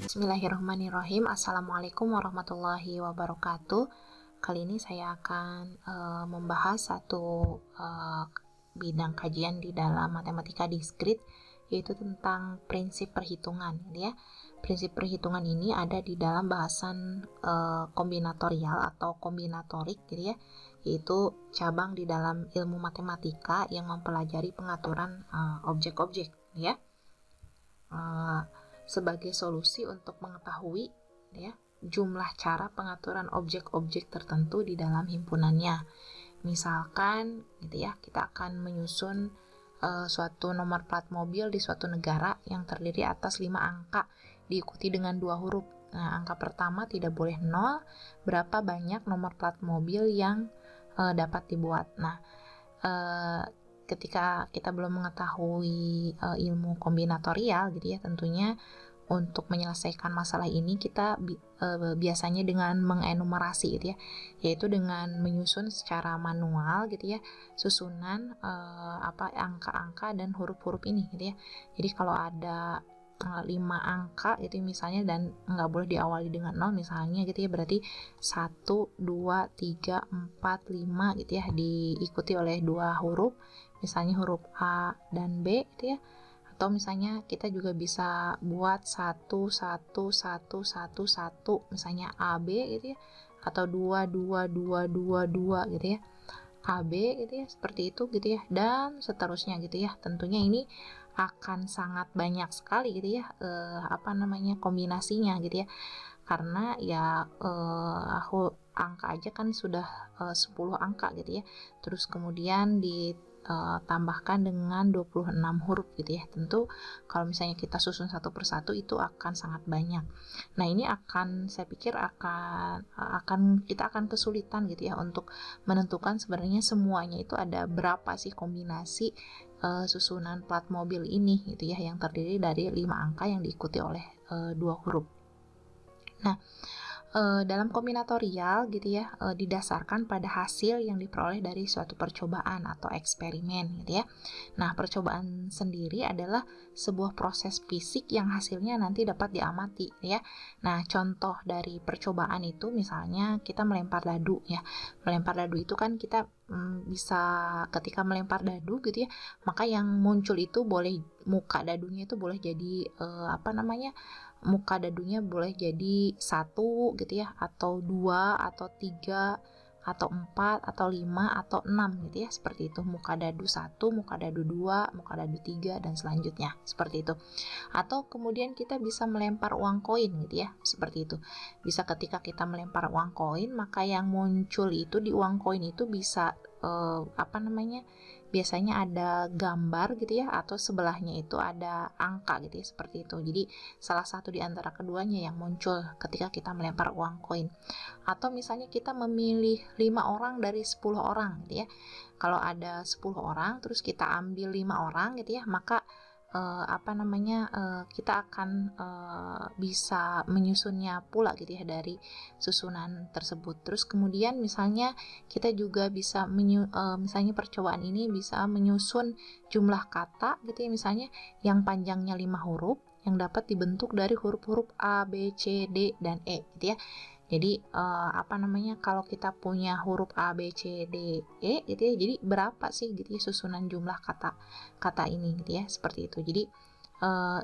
Bismillahirrahmanirrahim. Assalamualaikum warahmatullahi wabarakatuh. Kali ini saya akan membahas satu bidang kajian di dalam matematika diskrit, yaitu tentang prinsip perhitungan, gitu ya. Prinsip perhitungan ini ada di dalam bahasan kombinatorial atau kombinatorik, gitu ya, yaitu cabang di dalam ilmu matematika yang mempelajari pengaturan objek-objek, ya. Sebagai solusi untuk mengetahui, ya, jumlah cara pengaturan objek-objek tertentu di dalam himpunannya. Misalkan, gitu ya, kita akan menyusun suatu nomor plat mobil di suatu negara yang terdiri atas 5 angka diikuti dengan 2 huruf. Nah, angka pertama tidak boleh 0, berapa banyak nomor plat mobil yang dapat dibuat. Nah, ketika kita belum mengetahui ilmu kombinatorial, gitu ya, tentunya untuk menyelesaikan masalah ini kita biasanya dengan mengenumerasi, gitu ya, yaitu dengan menyusun secara manual, gitu ya, susunan angka-angka dan huruf-huruf ini, gitu ya. Jadi kalau ada 5 angka itu misalnya dan nggak boleh diawali dengan 0 misalnya, gitu ya, berarti 1, 2, 3, 4, 5, gitu ya, diikuti oleh 2 huruf, misalnya huruf A dan B, gitu ya. Atau misalnya kita juga bisa buat 1, 1, 1, 1, 1, misalnya AB, gitu ya, atau 2, 2, 2, 2, 2, gitu ya, AB, gitu ya, seperti itu, gitu ya, dan seterusnya, gitu ya. Tentunya ini akan sangat banyak sekali, gitu ya, kombinasinya, gitu ya, karena ya angka aja kan sudah 10 angka, gitu ya, terus kemudian ditambahkan dengan 26 huruf, gitu ya. Tentu kalau misalnya kita susun satu persatu itu akan sangat banyak. Nah, ini saya pikir kita akan kesulitan, gitu ya, untuk menentukan sebenarnya semuanya itu ada berapa sih kombinasi susunan plat mobil ini, gitu ya, yang terdiri dari 5 angka yang diikuti oleh 2 huruf. Nah, dalam kombinatorial, gitu ya, didasarkan pada hasil yang diperoleh dari suatu percobaan atau eksperimen, gitu ya. Nah, percobaan sendiri adalah sebuah proses fisik yang hasilnya nanti dapat diamati, ya. Nah, contoh dari percobaan itu misalnya kita melempar dadu, ya. Melempar dadu itu kan kita bisa ketika melempar dadu, gitu ya, maka yang muncul itu muka dadunya itu boleh jadi muka dadunya boleh jadi 1, gitu ya, atau 2, atau 3, atau 4, atau 5, atau 6, gitu ya, seperti itu. Muka dadu 1, muka dadu 2, muka dadu 3, dan selanjutnya, seperti itu. Atau kemudian kita bisa melempar uang koin, gitu ya, seperti itu. Bisa ketika kita melempar uang koin, maka yang muncul itu di uang koin itu bisa biasanya ada gambar, gitu ya, atau sebelahnya itu ada angka, gitu ya, seperti itu. Jadi salah satu di antara keduanya yang muncul ketika kita melempar uang koin. Atau misalnya kita memilih 5 orang dari 10 orang, gitu ya. Kalau ada 10 orang terus kita ambil 5 orang, gitu ya, maka kita akan bisa menyusunnya pula, gitu ya, dari susunan tersebut. Terus kemudian misalnya kita juga bisa misalnya percobaan ini bisa menyusun jumlah kata, gitu ya, misalnya yang panjangnya 5 huruf yang dapat dibentuk dari huruf-huruf A, B, C, D, dan E, gitu ya. Jadi kalau kita punya huruf A, B, C, D, E, gitu ya, jadi berapa sih, gitu ya, susunan jumlah kata ini, gitu ya, seperti itu. Jadi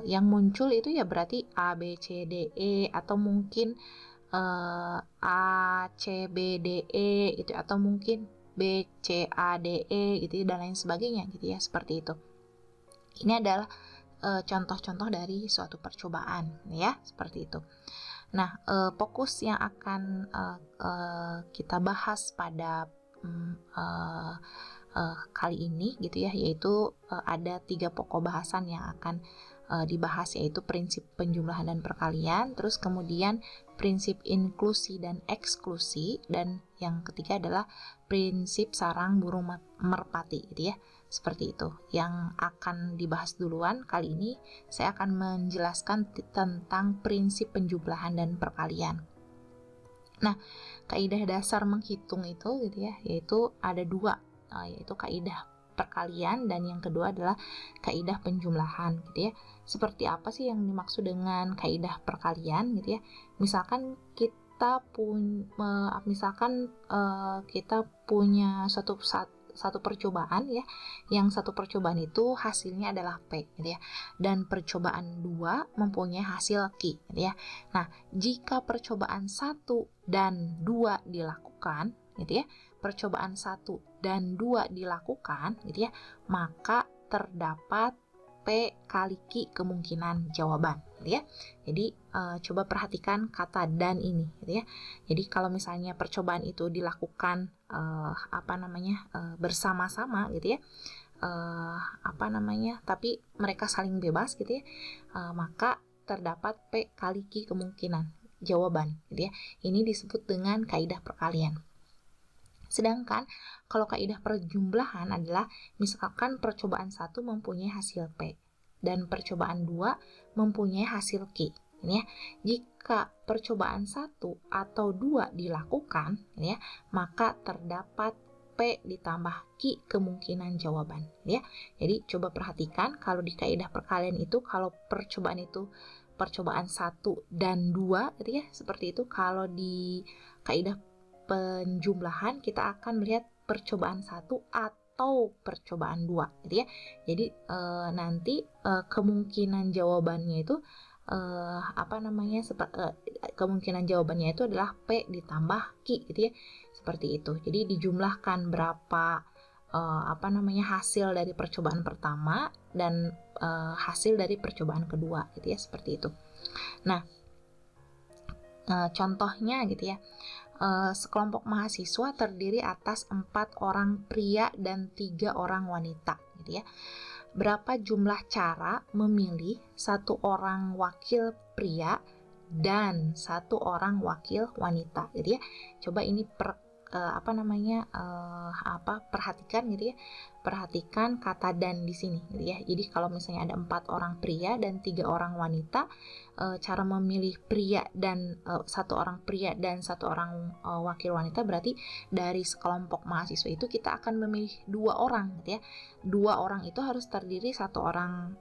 yang muncul itu ya berarti A, B, C, D, E, atau mungkin A, C, B, D, E, gitu, atau mungkin B, C, A, D, E, gitu ya, dan lain sebagainya, gitu ya, seperti itu. Ini adalah contoh-contoh dari suatu percobaan, ya, seperti itu. Nah, fokus yang akan kita bahas pada kali ini, gitu ya, yaitu ada 3 pokok bahasan yang akan dibahas, yaitu prinsip penjumlahan dan perkalian, terus kemudian prinsip inklusi dan eksklusi, dan yang ketiga adalah prinsip sarang burung merpati, gitu ya, seperti itu. Yang akan dibahas duluan kali ini, saya akan menjelaskan tentang prinsip penjumlahan dan perkalian. Nah, kaidah dasar menghitung itu, gitu ya, yaitu ada 2, yaitu kaidah perkalian, dan yang kedua adalah kaidah penjumlahan gitu ya. Seperti apa sih yang dimaksud dengan kaidah perkalian gitu ya? Misalkan kita punya satu percobaan ya, yang satu percobaan itu hasilnya adalah P gitu ya, dan percobaan 2 mempunyai hasil Q gitu ya. Nah, jika percobaan 1 dan 2 dilakukan gitu ya, percobaan 1 dan 2 dilakukan gitu ya, maka terdapat P kali Q kemungkinan jawaban gitu ya. Jadi coba perhatikan kata dan ini gitu ya. Jadi kalau misalnya percobaan itu dilakukan bersama-sama gitu ya, tapi mereka saling bebas gitu ya, maka terdapat P kali Q kemungkinan jawaban gitu ya. Ini disebut dengan kaidah perkalian. Sedangkan kalau kaidah perjumlahan adalah misalkan percobaan 1 mempunyai hasil P dan percobaan 2 mempunyai hasil Q. Ini ya. Jika percobaan 1 atau 2 dilakukan ya, maka terdapat P ditambah Q kemungkinan jawaban ya. Jadi coba perhatikan kalau di kaidah perkalian itu, kalau percobaan itu percobaan 1 dan 2 gitu ya, seperti itu. Kalau di kaidah penjumlahan kita akan melihat percobaan 1 atau percobaan 2 gitu ya. Jadi nanti kemungkinan jawabannya itu kemungkinan jawabannya itu adalah P ditambah Q gitu ya. Seperti itu. Jadi dijumlahkan berapa hasil dari percobaan pertama dan hasil dari percobaan kedua gitu ya, seperti itu. Nah, contohnya gitu ya. Sekelompok mahasiswa terdiri atas 4 orang pria dan 3 orang wanita gitu ya. Berapa jumlah cara memilih 1 orang wakil pria dan 1 orang wakil wanita gitu ya. Coba ini perhatikan gitu ya. Perhatikan kata dan di sini gitu ya. Jadi kalau misalnya ada 4 orang pria dan 3 orang wanita, cara memilih pria dan 1 orang pria dan 1 orang wakil wanita, berarti dari sekelompok mahasiswa itu kita akan memilih 2 orang gitu ya. 2 orang itu harus terdiri 1 orang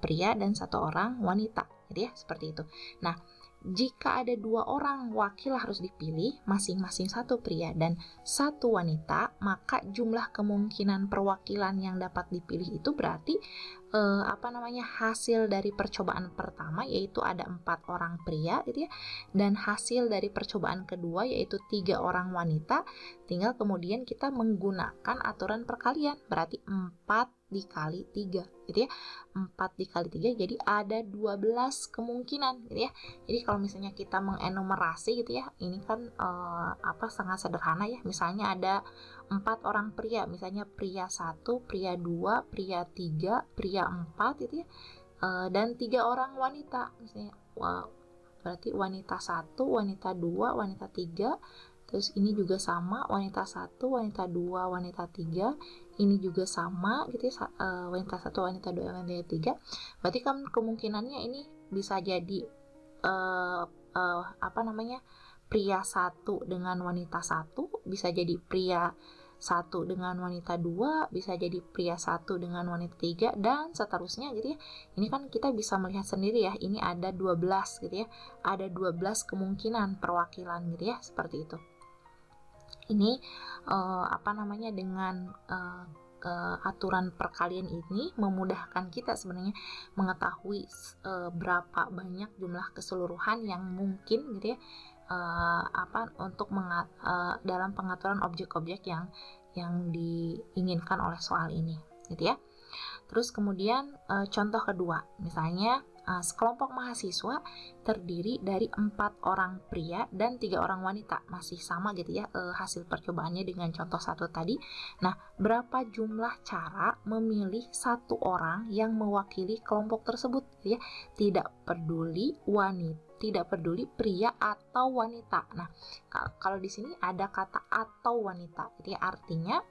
pria dan 1 orang wanita gitu ya, seperti itu. Nah, jika ada 2 orang wakil harus dipilih, masing-masing 1 pria dan 1 wanita, maka jumlah kemungkinan perwakilan yang dapat dipilih itu berarti hasil dari percobaan pertama yaitu ada 4 orang pria gitu ya, dan hasil dari percobaan kedua yaitu 3 orang wanita. Tinggal kemudian kita menggunakan aturan perkalian, berarti 4 dikali 3 gitu ya. 4 dikali 3 jadi ada 12 kemungkinan gitu ya. Jadi kalau misalnya kita mengenumerasi gitu ya, ini kan sangat sederhana ya. Misalnya ada 4 orang pria, misalnya pria 1, pria 2, pria 3, pria 4 gitu ya, dan 3 orang wanita misalnya. Berarti wanita 1, wanita 2, wanita 3, terus ini juga sama, wanita 1, wanita 2, wanita 3, ini juga sama gitu ya, wanita 1, wanita 2, wanita 3. Berarti kan kemungkinannya ini bisa jadi pria 1 dengan wanita 1, bisa jadi pria 1 dengan wanita 2, bisa jadi pria 1 dengan wanita 3, dan seterusnya gitu ya. Ini kan kita bisa melihat sendiri ya, ini ada 12 gitu ya. Ada 12 kemungkinan perwakilan gitu ya, seperti itu. Ini dengan aturan perkalian ini memudahkan kita sebenarnya mengetahui berapa banyak jumlah keseluruhan yang mungkin gitu ya, dalam pengaturan objek-objek yang diinginkan oleh soal ini gitu ya. Terus kemudian contoh kedua, misalnya sekelompok mahasiswa terdiri dari 4 orang pria dan 3 orang wanita, masih sama gitu ya hasil percobaannya dengan contoh 1 tadi. Nah, berapa jumlah cara memilih 1 orang yang mewakili kelompok tersebut gitu ya, tidak peduli pria atau wanita. Nah, kalau di sini ada kata atau wanita, jadi artinya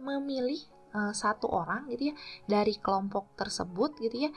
memilih 1 orang gitu ya dari kelompok tersebut gitu ya,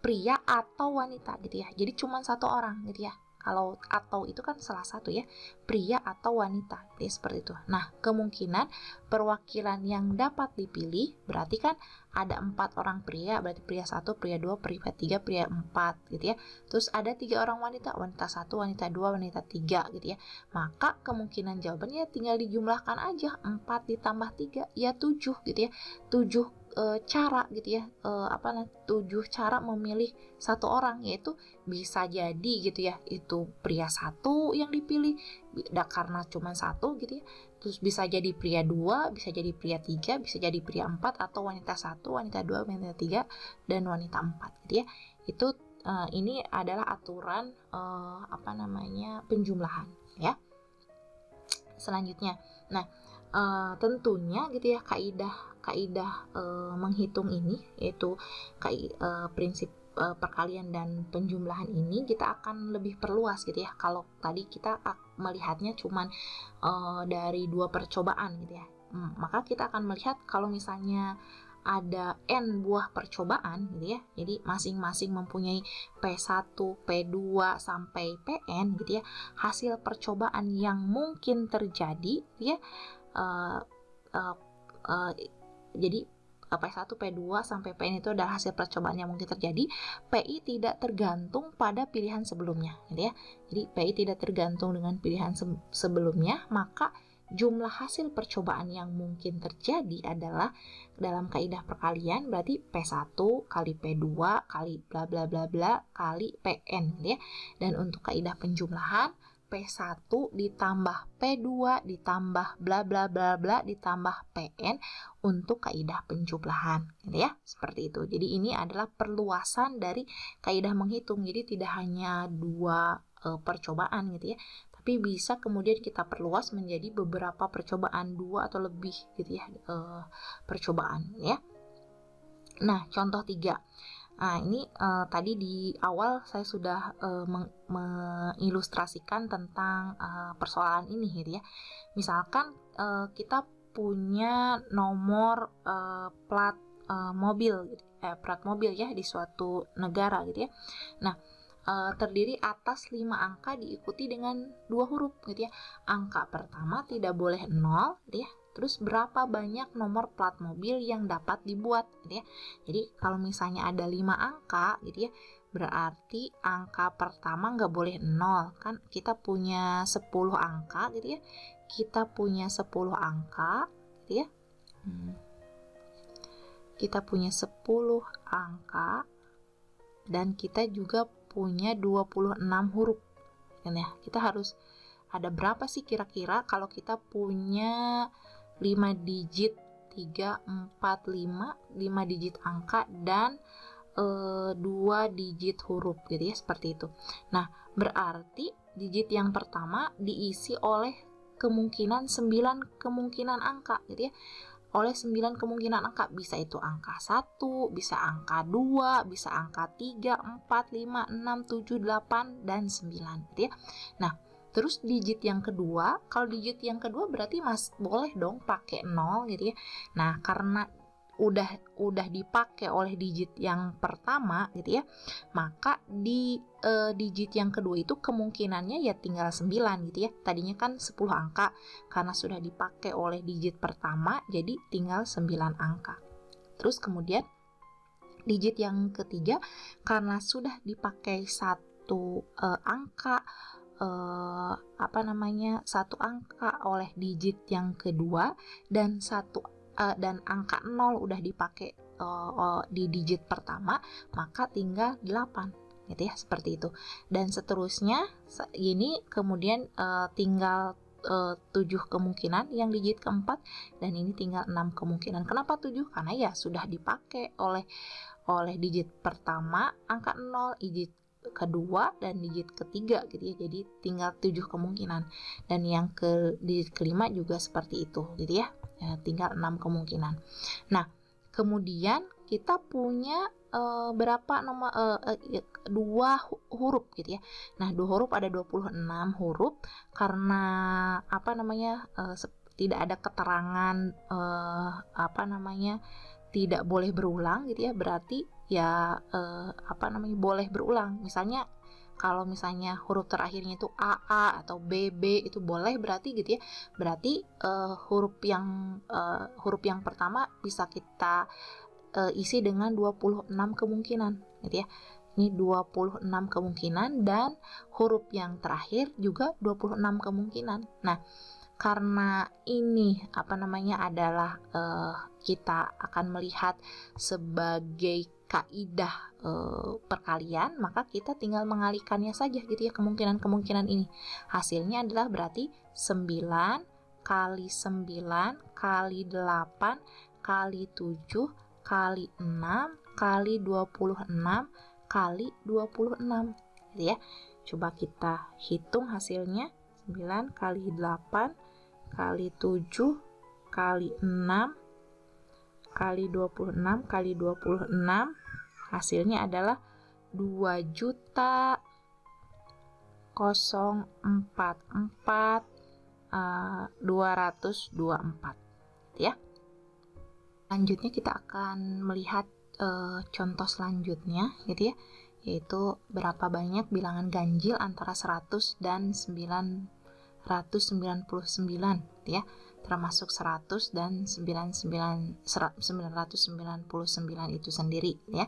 pria atau wanita gitu ya. Jadi cuma 1 orang gitu ya. Kalau atau itu kan salah satu ya, pria atau wanita, ya, seperti itu. Nah, kemungkinan perwakilan yang dapat dipilih berarti kan ada 4 orang pria, berarti pria 1, pria 2, pria 3, pria 4 gitu ya. Terus ada 3 orang wanita, wanita 1, wanita 2, wanita 3 gitu ya. Maka kemungkinan jawabannya tinggal dijumlahkan aja, 4 ditambah 3 ya 7 gitu ya. 7 cara gitu ya, 7 cara memilih satu orang, yaitu bisa jadi gitu ya itu pria 1 yang dipilih karena cuma 1 gitu ya, terus bisa jadi pria 2, bisa jadi pria 3, bisa jadi pria 4, atau wanita 1, wanita 2, wanita 3, dan wanita 4 gitu ya. Itu ini adalah aturan penjumlahan ya. Selanjutnya, nah tentunya gitu ya kaidah menghitung ini, yaitu prinsip perkalian dan penjumlahan ini kita akan lebih perluas gitu ya. Kalau tadi kita melihatnya cuman dari 2 percobaan gitu ya, maka kita akan melihat kalau misalnya ada n buah percobaan gitu ya, jadi masing-masing mempunyai P1, P2 sampai Pn gitu ya, hasil percobaan yang mungkin terjadi ya, jadi P1, P2 sampai Pn itu adalah hasil percobaan yang mungkin terjadi. PI tidak tergantung pada pilihan sebelumnya gitu ya. Jadi PI tidak tergantung dengan pilihan sebelumnya, maka jumlah hasil percobaan yang mungkin terjadi adalah dalam kaidah perkalian berarti P1 kali P2 kali bla bla bla bla kali Pn gitu ya. Dan untuk kaidah penjumlahan P1 ditambah P2 ditambah bla bla bla bla ditambah Pn untuk kaidah penjumlahan gitu ya, seperti itu. Jadi ini adalah perluasan dari kaidah menghitung, jadi tidak hanya 2 percobaan gitu ya, tapi bisa kemudian kita perluas menjadi beberapa percobaan, 2 atau lebih gitu ya, percobaan ya. Nah, contoh 3. Nah, ini tadi di awal saya sudah mengilustrasikan tentang persoalan ini gitu ya. Misalkan kita punya nomor plat mobil gitu, plat mobil ya di suatu negara gitu ya. Nah, terdiri atas 5 angka diikuti dengan 2 huruf gitu ya. Angka pertama tidak boleh 0 gitu ya. Terus berapa banyak nomor plat mobil yang dapat dibuat gitu ya. Jadi kalau misalnya ada 5 angka gitu ya, berarti angka pertama nggak boleh 0. Kan kita punya 10 angka gitu ya. Kita punya 10 angka gitu ya. Kita punya 10 angka dan kita juga punya 26 huruf kan ya. Kita harus ada berapa sih kira-kira kalau kita punya 5 digit 3, 4, 5 digit angka dan 2 digit huruf gitu ya, seperti itu. Nah, berarti digit yang pertama diisi oleh kemungkinan 9 kemungkinan angka gitu ya. Oleh 9 kemungkinan angka, bisa itu angka 1, bisa angka 2, bisa angka 3, 4, 5, 6, 7, 8, dan 9 gitu ya. Nah, terus digit yang kedua, kalau digit yang kedua berarti boleh dong pakai 0 gitu ya. Nah, karena udah dipakai oleh digit yang pertama gitu ya, maka di digit yang kedua itu kemungkinannya ya tinggal 9 gitu ya. Tadinya kan 10 angka, karena sudah dipakai oleh digit pertama jadi tinggal 9 angka. Terus kemudian digit yang ketiga, karena sudah dipakai satu angka satu angka oleh digit yang kedua dan dan angka 0 udah dipakai di digit pertama, maka tinggal 8 gitu ya, seperti itu. Dan seterusnya ini kemudian tinggal 7 kemungkinan yang digit keempat, dan ini tinggal 6 kemungkinan. Kenapa 7? Karena ya sudah dipakai oleh digit pertama angka 0, digit kedua dan digit ketiga gitu ya, jadi tinggal 7 kemungkinan. Dan yang digit kelima juga seperti itu gitu ya, tinggal 6 kemungkinan. Nah, kemudian kita punya berapa nomor 2 huruf gitu ya. Nah, 2 huruf ada 26 huruf karena tidak ada keterangan tidak boleh berulang gitu ya, berarti ya boleh berulang. Misalnya Kalau misalnya huruf terakhirnya itu AA atau BB itu boleh, berarti gitu ya. Berarti huruf yang pertama bisa kita isi dengan 26 kemungkinan gitu ya. Ini 26 kemungkinan, dan huruf yang terakhir juga 26 kemungkinan. Nah, karena ini adalah kita akan melihat sebagai kaidah perkalian, maka kita tinggal mengalikannya saja gitu ya, kemungkinan-kemungkinan ini. Hasilnya adalah berarti 9 kali 9 kali 8 kali 7 kali 6 kali 26 kali 26 gitu ya. Coba kita hitung hasilnya. 9 kali 8 kali 7 kali 6 kali 26 kali 26, hasilnya adalah 2.044.224 ya. Selanjutnya kita akan melihat contoh selanjutnya gitu ya, yaitu berapa banyak bilangan ganjil antara 100 dan 999 ya, termasuk 100 dan 999 itu sendiri ya,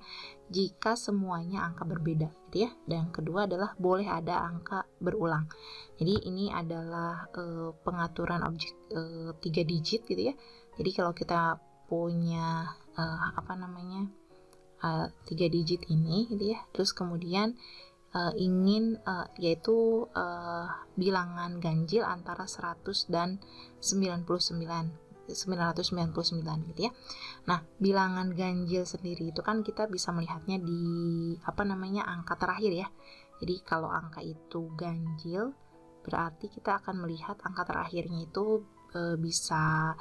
jika semuanya angka berbeda gitu ya. Dan yang kedua adalah boleh ada angka berulang. Jadi ini adalah pengaturan objek 3 digit gitu ya. Jadi kalau kita punya 3 digit ini gitu ya, terus kemudian ingin yaitu bilangan ganjil antara 100 dan 999 gitu ya. Nah, bilangan ganjil sendiri itu kan kita bisa melihatnya di angka terakhir ya. Jadi kalau angka itu ganjil, berarti kita akan melihat angka terakhirnya itu bisa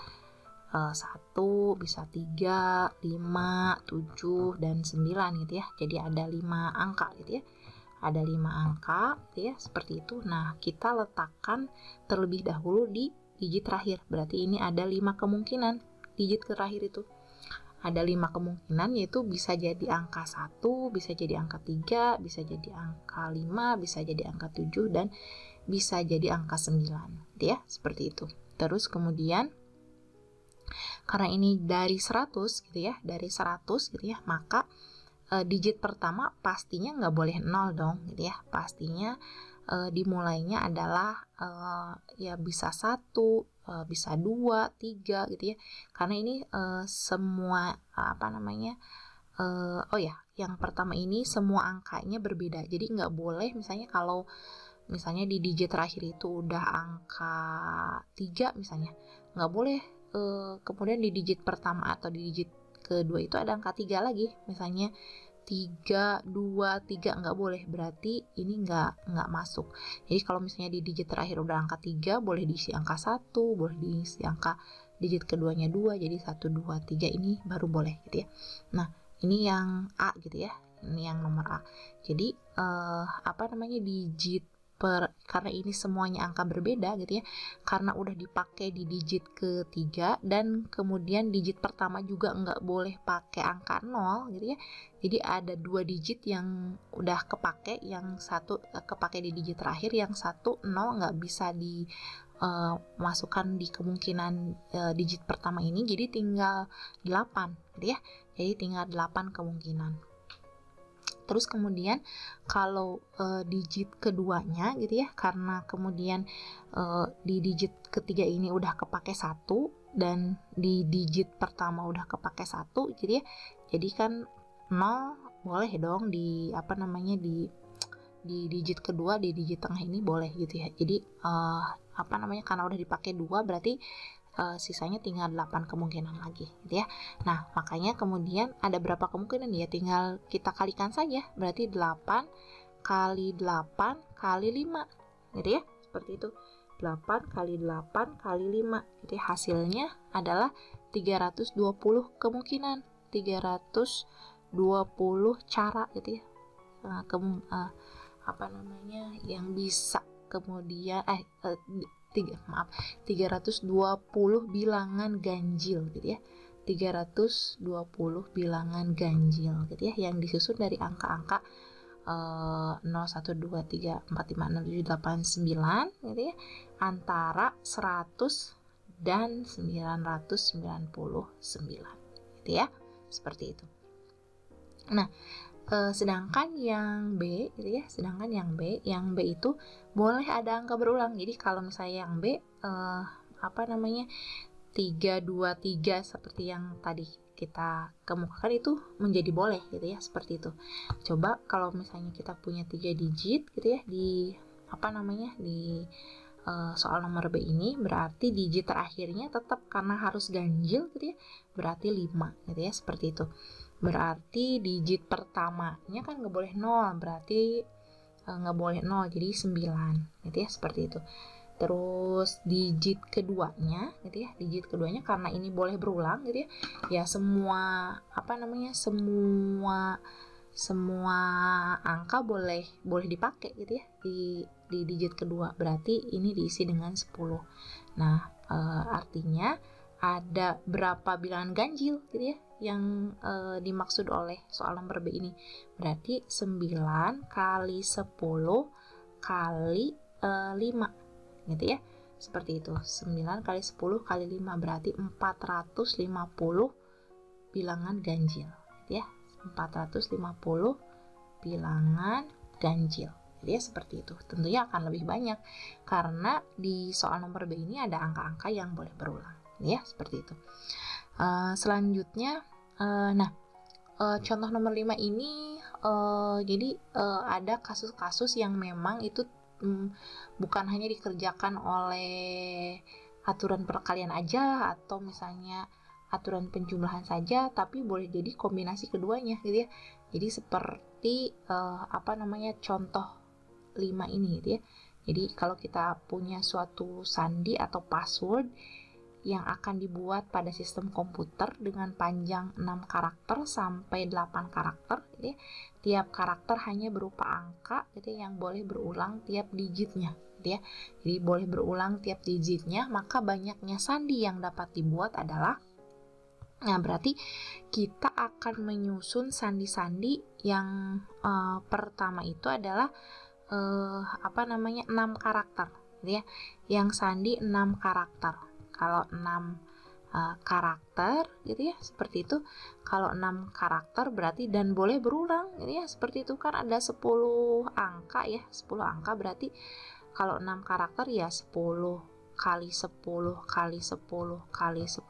1, bisa 3, 5, 7, dan 9 gitu ya. Jadi ada 5 angka gitu ya. Ada 5 angka gitu ya, seperti itu. Nah, kita letakkan terlebih dahulu di digit terakhir. Berarti ini ada 5 kemungkinan digit terakhir itu. Ada 5 kemungkinan, yaitu bisa jadi angka 1, bisa jadi angka 3, bisa jadi angka 5, bisa jadi angka 7, dan bisa jadi angka 9 gitu ya, seperti itu. Terus kemudian karena ini dari 100 gitu ya, maka digit pertama pastinya nggak boleh 0 dong gitu ya. Pastinya dimulainya adalah ya bisa 1, bisa 2, 3 gitu ya. Karena ini semua yang pertama ini semua angkanya berbeda. Jadi nggak boleh misalnya kalau misalnya di digit terakhir itu udah angka 3 misalnya, nggak boleh kemudian di digit pertama atau di digit kedua itu ada angka 3 lagi, misalnya 3, 2, 3, nggak boleh, berarti ini nggak masuk. Jadi kalau misalnya di digit terakhir udah angka 3, boleh diisi angka 1, boleh diisi angka digit keduanya 2, jadi 1, 2, 3 ini baru boleh gitu ya. Nah, ini yang A gitu ya, ini yang nomor A. Jadi digit karena ini semuanya angka berbeda gitu ya, karena udah dipakai di digit ketiga, dan kemudian digit pertama juga nggak boleh pakai angka 0 gitu ya. Jadi ada 2 digit yang udah kepake, yang satu kepake di digit terakhir, yang satu 0 nggak bisa dimasukkan di kemungkinan digit pertama ini, jadi tinggal 8 gitu ya. Jadi tinggal 8 kemungkinan. Terus kemudian kalau digit keduanya gitu ya, karena kemudian di digit ketiga ini udah kepake 1 dan di digit pertama udah kepake 1 gitu ya. Jadi kan 0 boleh dong di di digit kedua, di digit tengah ini boleh gitu ya. Jadi karena udah dipakai 2, berarti sisanya tinggal 8 kemungkinan lagi gitu ya. Nah, makanya kemudian ada berapa kemungkinan ya, tinggal kita kalikan saja. Berarti 8 kali 8 kali 5 gitu ya, seperti itu. 8 kali 8 kali 5 gitu ya. Hasilnya adalah 320 kemungkinan, 320 cara gitu ya. Yang bisa kemudian 320 bilangan ganjil gitu ya. 320 bilangan ganjil gitu ya, yang disusun dari angka-angka 0, 1, 2, 3, 4, 5, 6, 7, 8, 9 gitu ya, antara 100 dan 999 gitu ya, seperti itu. Nah, sedangkan yang B gitu ya, yang B itu boleh ada angka berulang. Jadi kalau misalnya yang B 3, 2, 3 seperti yang tadi kita kemukakan itu menjadi boleh gitu ya, seperti itu. Coba kalau misalnya kita punya 3 digit gitu ya di soal nomor B ini, berarti digit terakhirnya tetap karena harus ganjil gitu ya, berarti 5 gitu ya, seperti itu. Berarti digit pertamanya kan nggak boleh 0, berarti nggak boleh 0, jadi 9 gitu ya, seperti itu. Terus digit keduanya gitu ya, karena ini boleh berulang gitu ya, ya semua semua angka boleh dipakai gitu ya di digit kedua, berarti ini diisi dengan 10. Nah, artinya ada berapa bilangan ganjil gitu ya yang dimaksud oleh soal nomor B ini, berarti 9 kali 10 kali 5 gitu ya, seperti itu. 9 kali 10 kali 5 berarti 450 bilangan ganjil gitu ya, 450 bilangan ganjil. Jadi ya seperti itu. Tentunya akan lebih banyak karena di soal nomor B ini ada angka-angka yang boleh berulang ya, seperti itu. Selanjutnya contoh nomor 5 ini jadi ada kasus-kasus yang memang itu bukan hanya dikerjakan oleh aturan perkalian aja atau misalnya aturan penjumlahan saja, tapi boleh jadi kombinasi keduanya gitu ya. Jadi seperti contoh 5 ini gitu ya. Jadi kalau kita punya suatu sandi atau password yang akan dibuat pada sistem komputer dengan panjang 6 karakter sampai 8 karakter gitu ya. Tiap karakter hanya berupa angka gitu ya, yang boleh berulang tiap digitnya gitu ya. Jadi boleh berulang tiap digitnya, maka banyaknya sandi yang dapat dibuat adalah, nah berarti kita akan menyusun sandi-sandi yang pertama itu adalah 6 karakter gitu ya. Yang sandi 6 karakter. Kalau 6 karakter gitu ya, seperti itu. Kalau 6 karakter berarti dan boleh berulang gitu ya, seperti itu. Kan ada 10 angka ya, 10 angka berarti kalau 6 karakter ya 10 kali 10 kali 10 kali 10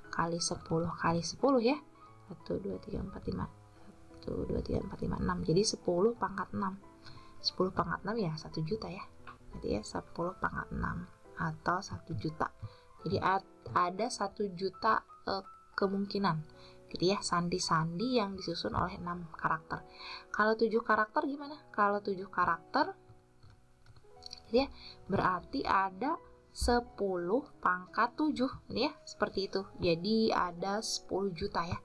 kali 10 kali 10 ya. 1 2 3 4 5 1 2 3 4 5 6. Jadi 10 pangkat 6. 10 pangkat 6 ya 1 juta ya. Jadi ya 10 pangkat 6 atau 1 juta. Jadi ada 1 juta kemungkinan gitu ya, sandi-sandi yang disusun oleh 6 karakter. Kalau 7 karakter gimana? Kalau 7 karakter gitu ya, berarti ada 10 pangkat 7 gitu ya, seperti itu. Jadi ada 10 juta ya.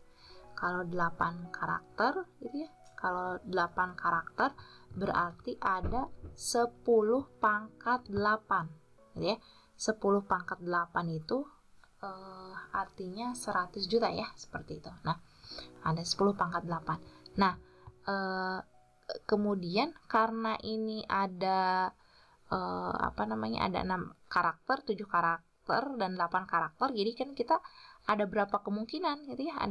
Kalau 8 karakter gitu ya, kalau 8 karakter berarti ada 10 pangkat 8 gitu ya. 10 pangkat 8 itu artinya 100 juta ya, seperti itu. Nah, ada 10 pangkat 8. Nah, kemudian karena ini ada ada 6 karakter, 7 karakter dan 8 karakter, jadi kan kita ada berapa kemungkinan gitu ya,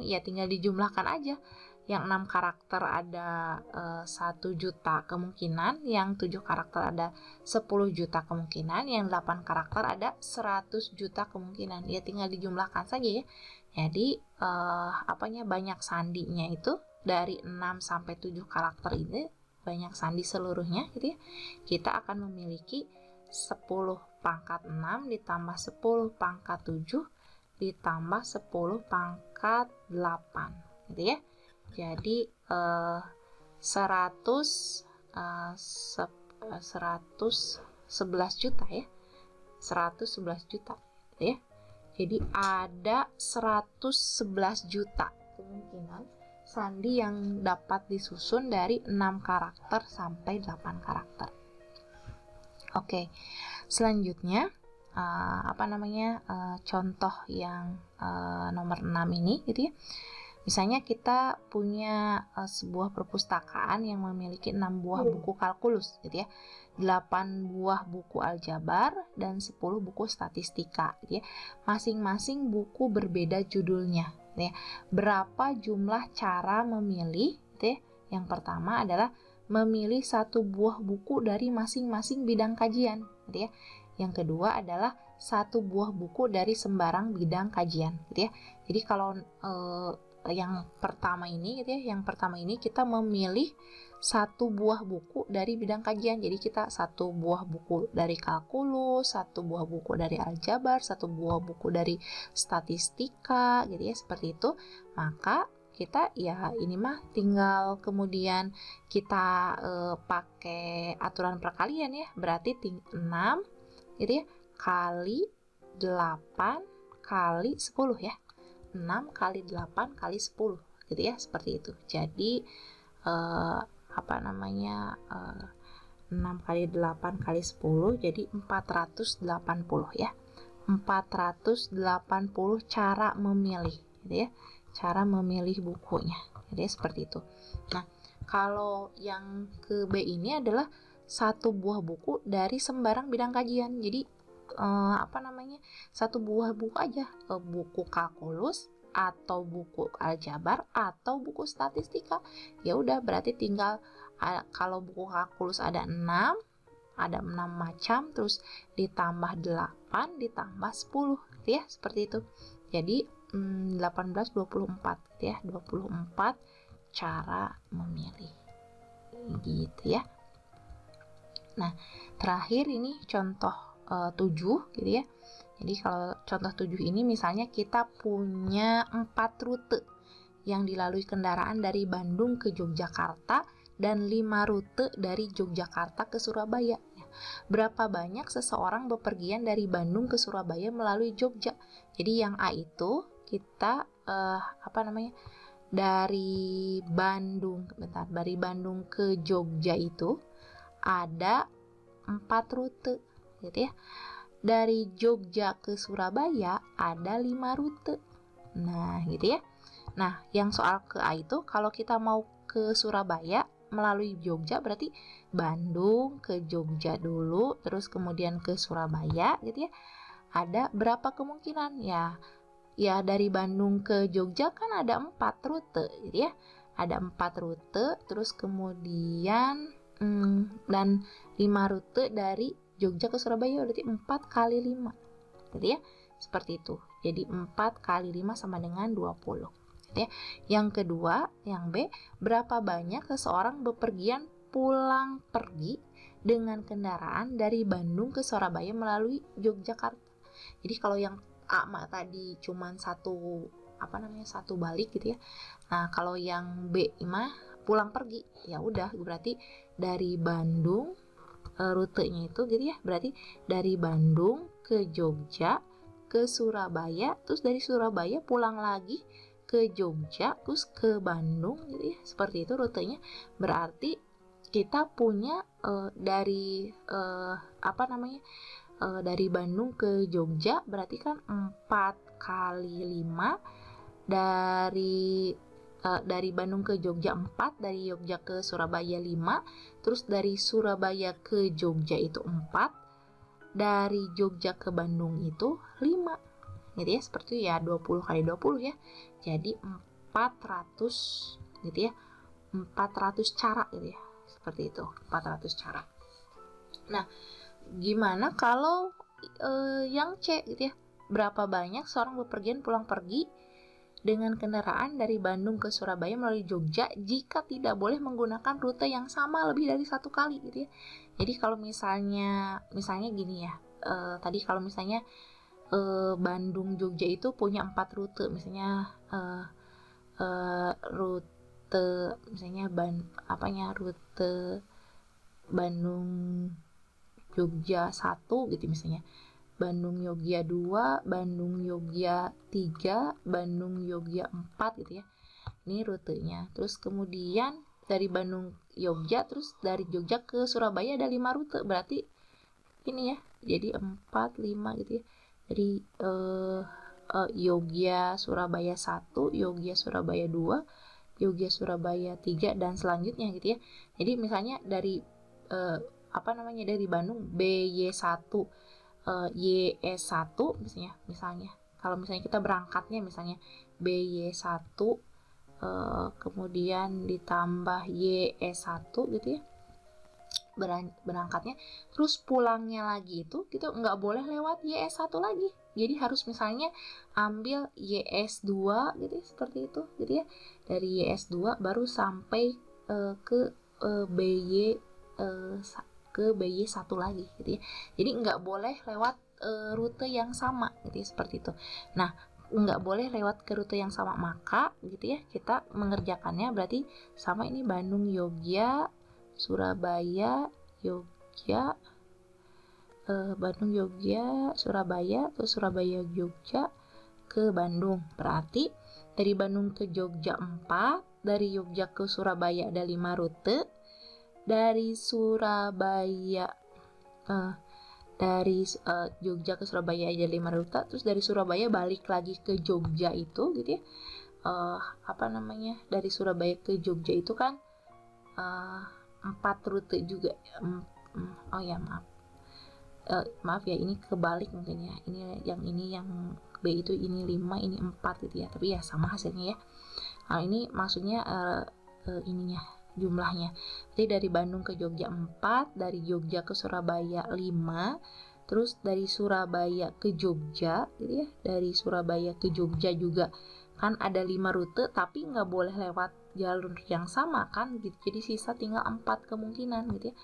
ya tinggal dijumlahkan aja. Yang 6 karakter ada 1 juta kemungkinan, yang 7 karakter ada 10 juta kemungkinan, yang 8 karakter ada 100 juta kemungkinan. Ya tinggal dijumlahkan saja ya. Jadi banyak sandinya itu dari 6 sampai 7 karakter ini, banyak sandi seluruhnya gitu ya. Kita akan memiliki 10 pangkat 6 ditambah 10 pangkat 7 ditambah 10 pangkat 8 gitu ya. Jadi 111 juta ya, 111 juta gitu ya. Jadi ada 111 juta kemungkinan sandi yang dapat disusun dari 6 karakter sampai 8 karakter. Oke, selanjutnya contoh yang nomor 6 ini gitu ya. Misalnya kita punya sebuah perpustakaan yang memiliki 6 buah buku kalkulus gitu ya, 8 buah buku aljabar, dan 10 buku statistika gitu ya. Masing-masing buku berbeda judulnya gitu ya. Berapa jumlah cara memilih gitu ya? Yang pertama adalah memilih satu buah buku dari masing-masing bidang kajian gitu ya. Yang kedua adalah satu buah buku dari sembarang bidang kajian gitu ya. Jadi kalau yang pertama ini gitu ya, yang pertama ini kita memilih satu buah buku dari bidang kajian. Jadi kita satu buah buku dari kalkulus, satu buah buku dari aljabar, satu buah buku dari statistika gitu ya, seperti itu. Maka kita ya ini mah tinggal kemudian kita pakai aturan perkalian ya, berarti 6 gitu ya kali 8 kali 10 ya. 6 kali 8 kali 10 gitu ya, seperti itu. Jadi 6 kali 8 kali 10 jadi 480 ya. 480 cara memilih gitu ya. Cara memilih bukunya. Jadi seperti itu. Nah, kalau yang ke B ini adalah satu buah buku dari sembarang bidang kajian. Jadi satu buah buku aja, buku kalkulus atau buku aljabar atau buku statistika. Ya udah, berarti tinggal kalau buku kalkulus ada 6 macam, terus ditambah 8 ditambah 10 gitu ya, seperti itu. Jadi 18 24 gitu ya, 24 cara memilih gitu ya. Nah, terakhir ini contoh 7 gitu ya. Jadi kalau contoh 7 ini misalnya kita punya 4 rute yang dilalui kendaraan dari Bandung ke Yogyakarta dan 5 rute dari Yogyakarta ke Surabaya. Berapa banyak seseorang bepergian dari Bandung ke Surabaya melalui Jogja? Jadi yang A itu kita dari Bandung ke Jogja itu ada 4 rute gitu ya. Dari Jogja ke Surabaya ada 5 rute. Nah, gitu ya. Nah, yang soal ke A itu kalau kita mau ke Surabaya melalui Jogja berarti Bandung ke Jogja dulu, terus kemudian ke Surabaya gitu ya. Ada berapa kemungkinan? Ya dari Bandung ke Jogja kan ada 4 rute gitu ya. Ada 4 rute, terus kemudian dan 5 rute dari Jogja ke Surabaya, berarti 4 kali 5 gitu ya, seperti itu. Jadi 4 kali 5 sama dengan 20 gitu ya. Yang kedua, yang B, berapa banyak seseorang bepergian pulang pergi dengan kendaraan dari Bandung ke Surabaya melalui Yogyakarta. Jadi kalau yang A tadi cuman satu balik gitu ya. Nah, kalau yang B mah pulang pergi, ya udah berarti dari Bandung rutenya itu gitu ya, berarti dari Bandung ke Jogja ke Surabaya, terus dari Surabaya pulang lagi ke Jogja, terus ke Bandung gitu ya, seperti itu rutenya. Berarti kita punya dari Bandung ke Jogja berarti kan 4 kali 5 dari Bandung ke Jogja 4, dari Jogja ke Surabaya 5, terus dari Surabaya ke Jogja itu 4, dari Jogja ke Bandung itu 5 gitu ya, seperti ya 20 kali 20 ya, jadi 400 gitu ya, 400 cara gitu ya, seperti itu, 400 cara. Nah, gimana kalau yang C gitu ya, berapa banyak seorang bepergian pulang pergi dengan kendaraan dari Bandung ke Surabaya melalui Jogja jika tidak boleh menggunakan rute yang sama lebih dari 1 kali gitu ya. Jadi kalau misalnya gini ya, tadi kalau misalnya Bandung Jogja itu punya 4 rute, misalnya rute misalnya rute Bandung Jogja 1 gitu misalnya, Bandung Yogya 2, Bandung Yogya 3, Bandung Yogya 4 gitu ya. Ini rutenya. Terus kemudian dari Bandung Yogya, terus dari Jogja ke Surabaya ada 5 rute. Berarti ini ya, jadi 4, 5 gitu ya. Jadi Yogya Surabaya 1, Yogya Surabaya 2, Yogya Surabaya 3 dan selanjutnya gitu ya. Jadi misalnya dari dari Bandung BY1 YS1 misalnya. Kalau misalnya kita berangkatnya misalnya BY1 kemudian ditambah YS1 gitu ya. Berangkatnya, terus pulangnya lagi itu gitu nggak boleh lewat YS1 lagi, jadi harus misalnya ambil YS2 gitu ya, seperti itu gitu ya, dari YS2 baru sampai ke BY ke BY1 lagi gitu ya, jadi nggak boleh lewat rute yang sama gitu ya, seperti itu. Nah, nggak boleh lewat ke rute yang sama, maka gitu ya kita mengerjakannya berarti sama ini Bandung Yogya Surabaya Yogya Bandung Yogya Surabaya, terus Surabaya Jogja ke Bandung. Berarti dari Bandung ke Jogja 4, dari Jogja ke Surabaya ada 5 rute, dari Surabaya Jogja ke Surabaya ada 5 rute, terus dari Surabaya balik lagi ke Jogja itu gitu ya. Dari Surabaya ke Jogja itu kan 4 rute juga. Maaf ya, ini kebalik mungkin ya. Ini yang B itu ini 5, ini 4 gitu ya. Tapi ya sama hasilnya ya. Nah, ini maksudnya ininya jumlahnya. Jadi dari Bandung ke Jogja 4, dari Jogja ke Surabaya 5, terus dari Surabaya ke Jogja gitu ya. Dari Surabaya ke Jogja juga kan ada 5 rute, tapi nggak boleh lewat jalur yang sama kan gitu. Jadi sisa tinggal 4 kemungkinan gitu ya,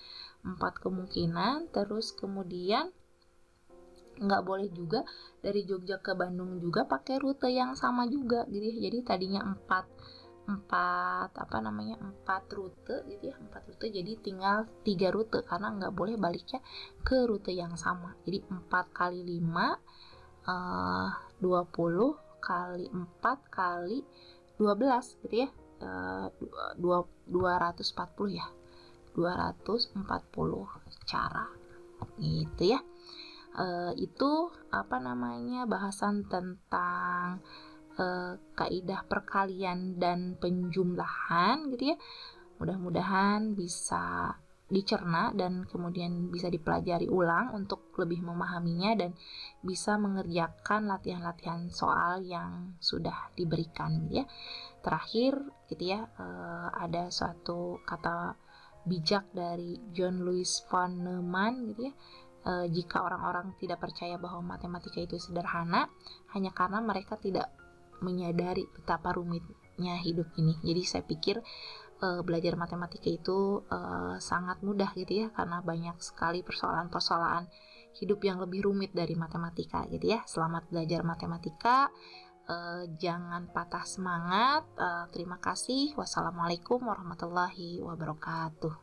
4 kemungkinan. Terus kemudian nggak boleh juga dari Jogja ke Bandung juga pakai rute yang sama juga gitu ya. Jadi tadinya 4 rute gitu ya, 4 rute jadi tinggal 3 rute karena nggak boleh baliknya ke rute yang sama. Jadi 4 kali 5 20 kali 4 kali 12 gitu ya, 240 ya, 240 cara gitu ya. Itu bahasan tentang kaidah perkalian dan penjumlahan gitu ya. Mudah-mudahan bisa dicerna dan kemudian bisa dipelajari ulang untuk lebih memahaminya dan bisa mengerjakan latihan-latihan soal yang sudah diberikan gitu ya. Terakhir gitu ya, ada suatu kata bijak dari John Louis von Neumann gitu ya. Jika orang-orang tidak percaya bahwa matematika itu sederhana hanya karena mereka tidak menyadari betapa rumitnya hidup ini. Jadi saya pikir belajar matematika itu sangat mudah gitu ya, karena banyak sekali persoalan-persoalan hidup yang lebih rumit dari matematika gitu ya. Selamat belajar matematika, jangan patah semangat. Terima kasih. Wassalamualaikum warahmatullahi wabarakatuh.